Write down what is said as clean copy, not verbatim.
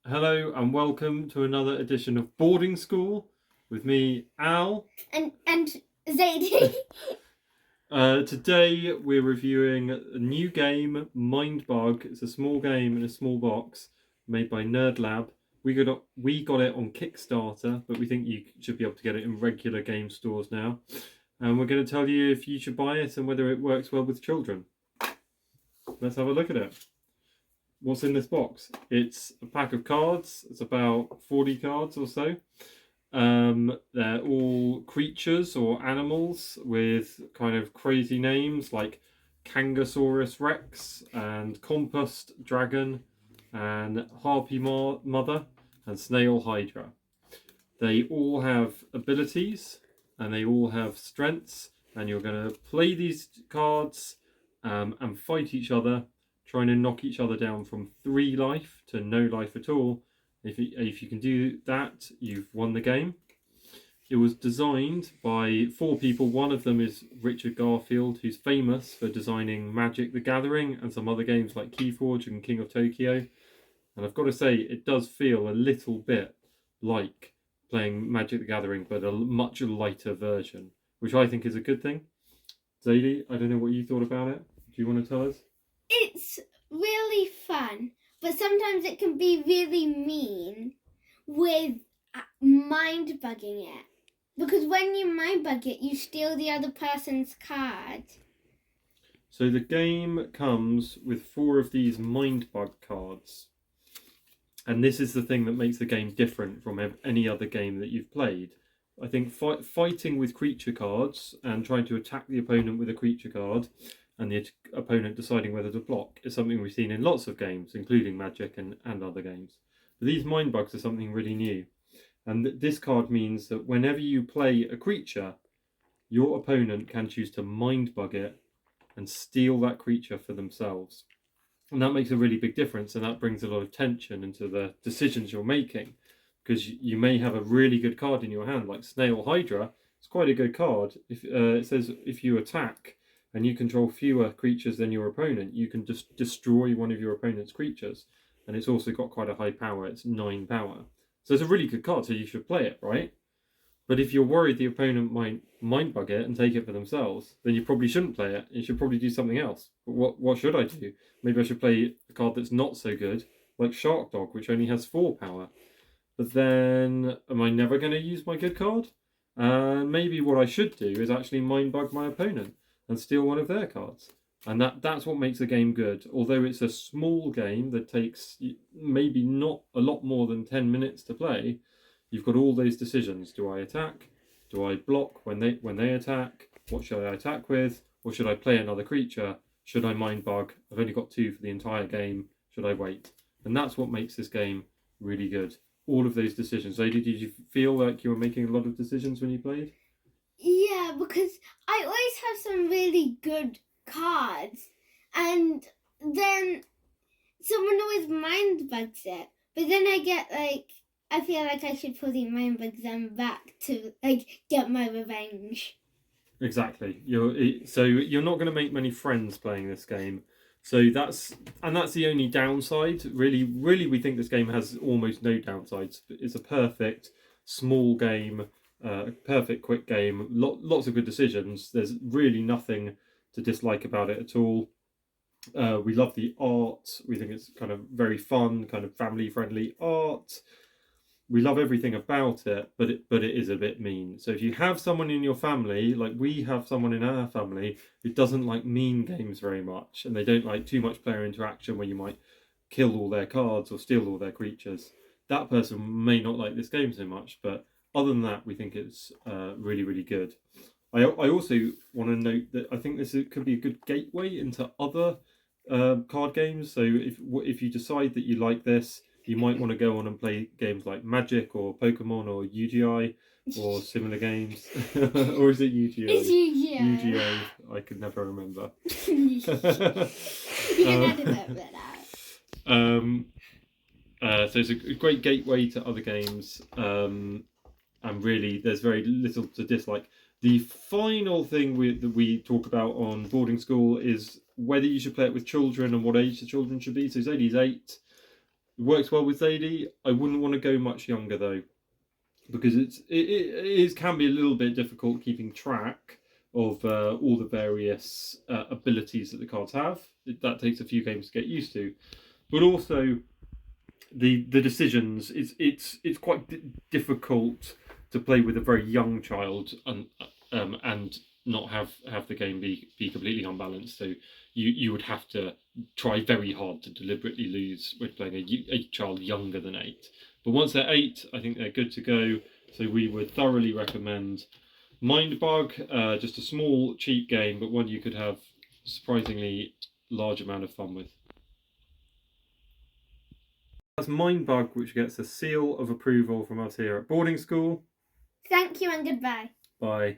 Hello and welcome to another edition of Boarding School with me, Al. And Zadie. Today we're reviewing a new game, Mindbug. It's a small game in a small box made by Nerd Lab. We got it on Kickstarter, but we think you should be able to get it in regular game stores now. And we're going to tell you if you should buy it and whether it works well with children. Let's have a look at it. What's in this box? It's a pack of cards. It's about 40 cards or so. They're all creatures or animals with kind of crazy names like Kangasaurus Rex and Compost Dragon and Harpy Mother and Snail Hydra. They all have abilities and they all have strengths, and you're going to play these cards and fight each other, trying to knock each other down from 3 life to no life at all. If you can do that, you've won the game. It was designed by 4 people. One of them is Richard Garfield, who's famous for designing Magic the Gathering and some other games like Keyforge and King of Tokyo. And I've got to say, it does feel a little bit like playing Magic the Gathering, but a much lighter version, which I think is a good thing. Zadie, I don't know what you thought about it. Do you want to tell us? It's really fun, but sometimes it can be really mean with mind bugging it. Because when you mind bug it, you steal the other person's card. So the game comes with 4 of these Mindbug cards. And this is the thing that makes the game different from any other game that you've played. I think fighting with creature cards and trying to attack the opponent with a creature card and the opponent deciding whether to block is something we've seen in lots of games, including Magic and other games. But these Mindbugs are something really new. And this card means that whenever you play a creature, your opponent can choose to Mindbug it and steal that creature for themselves. And that makes a really big difference, and that brings a lot of tension into the decisions you're making. Because you may have a really good card in your hand, like Snail Hydra. It's quite a good card. If it says if you attack and you control fewer creatures than your opponent, you can just destroy one of your opponent's creatures. And it's also got quite a high power. It's 9 power. So it's a really good card, so you should play it, right? But if you're worried the opponent might mindbug it and take it for themselves, then you probably shouldn't play it. You should probably do something else. But what should I do? Maybe I should play a card that's not so good, like Shark Dog, which only has 4 power. But then, am I never going to use my good card? Maybe what I should do is actually mindbug my opponent and steal one of their cards. And that's what makes the game good. Although it's a small game that takes maybe not a lot more than 10 minutes to play, you've got all those decisions. Do I attack? Do I block when they attack? What should I attack with? Or should I play another creature? Should I mindbug? I've only got 2 for the entire game. Should I wait? And that's what makes this game really good. All of those decisions. So did you feel like you were making a lot of decisions when you played? Yeah, because I always have some really good cards, and then someone always mind bugs it. But then I feel like I should probably mind bug them back to get my revenge. Exactly. You're not going to make many friends playing this game. So that's the only downside. Really, we think this game has almost no downsides. It's a perfect small game, perfect quick game. Lots of good decisions. There's really nothing to dislike about it at all. We love the art. We think it's kind of very fun, kind of family-friendly art. We love everything about it, but it is a bit mean. So if you have someone in your family, like we have someone in our family who doesn't like mean games very much, and they don't like too much player interaction where you might kill all their cards or steal all their creatures, that person may not like this game so much. But other than that, we think it's really, really good. I also want to note that I think could be a good gateway into other card games. So if you decide that you like this, you might want to go on and play games like Magic or Pokemon or UGI or similar games. Or is it UGO? It's UGO. UGO. I could never remember. You can edit that out. So it's a great gateway to other games. And really, there's very little to dislike. The final thing that we talk about on Boarding School is whether you should play it with children and what age the children should be. So Zadie's 8. It works well with Zadie. I wouldn't want to go much younger though, because it can be a little bit difficult keeping track of all the various abilities that the cards have. That takes a few games to get used to, but also the decisions. It's quite difficult to play with a very young child and not have the game be completely unbalanced. So you would have to try very hard to deliberately lose when playing a child younger than 8. But once they're 8, I think they're good to go. So we would thoroughly recommend Mindbug. Just a small, cheap game, but one you could have surprisingly large amount of fun with. That's Mindbug, which gets a seal of approval from us here at boarding school. Thank you and goodbye. Bye.